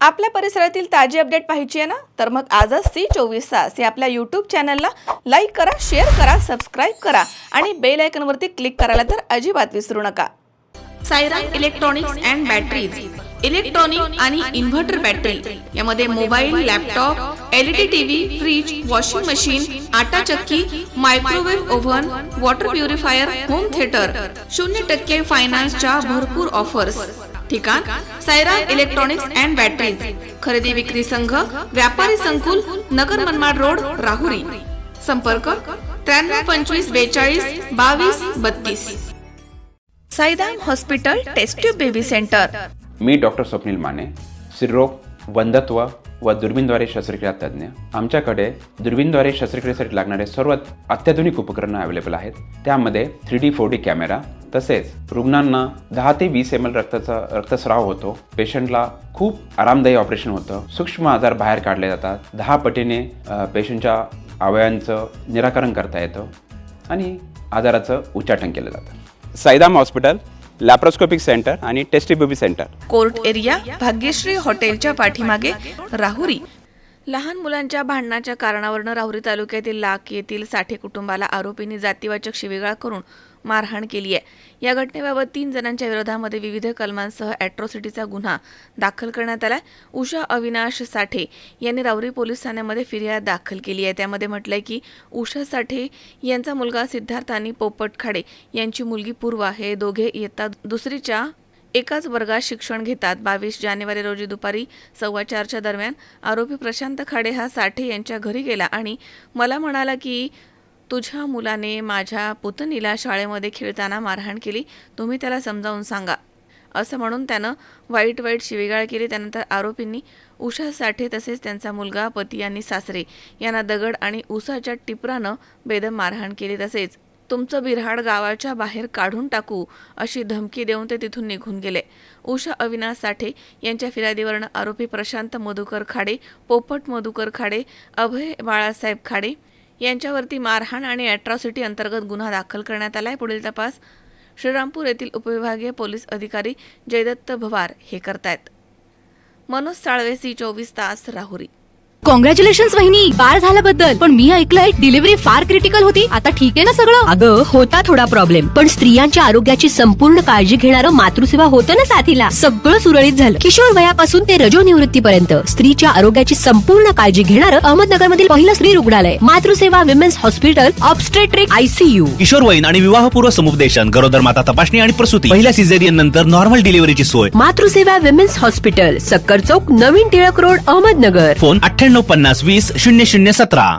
आपल्या परिसरातील ताजी अपडेट पाहिजे आहे ना, तर मग आजच C24 तास या आपल्या YouTube चॅनलला लाईक करा, शेअर करा, सबस्क्राइब करा आणि बेल आयकॉनवरती क्लिक करायला तर अजिबात विसरू नका. Sairam electronics and batteries, electronic आणि इन्व्हर्टर बॅटरी यामध्ये mobile, laptop, LED TV, fridge, washing machine, आटा चक्की, microwave oven, water purifier, home theatre, 0% फायनान्सच्या भरपूर ऑफर्स. ठिकाण सायराम इलेक्ट्रॉनिक्स अँड बॅटरीज, खरेदी विक्री संघ, व्यापारी संकुल, नगर मनमाड रोड, राहुरी. संपर्क 93 25 42 22 32. Sairam hospital test tube baby centre. मी डॉक्टर स्वप्नील माने, स्त्रीरोग, वंध्यत्व व दुर्बीणद्वारे शस्त्रक्रिया तज्ज्ञ. आमच्याकडे दुर्बीणद्वारे शस्त्रक्रियेसाठी लागणारे सर्व अत्याधुनिक उपकरणं अवेलेबल आहेत. त्यामध्ये 3D 4D कॅमेरा, तसेच रुग्णांना 10 ते 20 ml रक्तस्राव होतो. पेशंटला खूप आरामदायी ऑपरेशन होतं. सूक्ष्म आजार बाहेर काढले जातात. 10 पटीने पेशंटच्या अवयवांचं निराकरण करता येतं आणि आजाराचं उच्चाटन केलं जातं. सायराम हॉस्पिटल, लॅप्रोस्कोपिक सेंटर आणि test baby centre, court area, Bhagyashree हॉटेलच्या पाठीमागे, राहुरी. लहान मुलांच्या भांडणाच्या कारणावरून राहुरी तालुक्यातील लाख येथील साठे कुटुंबाला आरोपींनी जातीवाचक शिवीगाळ करून मारहाण केली आहे. या घटनेबाबत 3 जणांच्या विरोधामध्ये विविध कलमांसह ॲट्रॉसिटीचा गुन्हा दाखल करण्यात आलाय. उषा अविनाश साठे यांनी राहुरी पोलीस ठाण्यामध्ये फिर्याद दाखल केली आहे. त्यामध्ये म्हटलंय की उषा साठे यांचा मुलगा सिद्धार्थ आणि पोपट खाडे यांची मुलगी पूर्वा हे दोघे इयत्ता 2रीच्या एकाच वर्गात शिक्षण घेतात. 22 जानेवारी रोजी दुपारी 4:15च्या दरम्यान आरोपी प्रशांत खाडे हा साठे यांच्या घरी गेला आणि मला म्हणाला की तुझ्या मुलाने माझ्या पुतणीला शाळेमध्ये खेळताना मारहाण केली, तुम्ही त्याला समजावून सांगा, असं म्हणून त्यानं वाईट शिवीगाळ केली. त्यानंतर आरोपींनी उषा साठे तसेच त्यांचा मुलगा, पती आणि सासरे यांना दगड आणि उसाच्या टिपरानं बेदम मारहाण केली. तसेच तुमचं बिऱ्हाड गावाच्या बाहेर काढून टाकू अशी धमकी देऊन ते तिथून निघून गेले. उषा अविनाश साठे यांच्या फिर्यादीवरून आरोपी प्रशांत मधुकर खाडे, पोपट मधुकर खाडे, अभय बाळासाहेब खाडे यांच्यावरती मारहाण आणि ॲट्रॉसिटी अंतर्गत गुन्हा दाखल करण्यात आलाय. पुढील तपास श्रीरामपूर येथील उपविभागीय पोलीस अधिकारी जयदत्त भवार हे करतायत. मनोज साळवे, C24 तास, राहुरी. कॉंग्रॅच्युलेशन्स वहिनी, बाळ झाल्याबद्दल. पण मी ऐकलंय डिलिव्हरी फार क्रिटिकल होती. आता ठीक आहे ना सगळं? अगं होता थोडा प्रॉब्लेम, पण स्त्रियांच्या आरोग्याची संपूर्ण काळजी घेणारं मातृसेवा होतं ना साथीला. सगळं सुरळीत झालं. किशोर वयापासून ते रजोनिवृत्तीपर्यंत स्त्रीच्या आरोग्याची संपूर्ण काळजी घेणारं अहमदनगर मधील पहिलं स्त्री रुग्णालय Matruseva women's hospital, obstetric ICU. किशोरवयीन आणि विवाहपूर्व समुपदेशन, गरोदर माता तपासणी आणि प्रसूती, पहिल्या सिझेरियन नंतर नॉर्मल डिलिव्हरीची सोय. मातृसेवा विमेन्स हॉस्पिटल, सक्कर चौक, नवीन टिळक रोड, अहमदनगर. फोन 98 50 20 0017.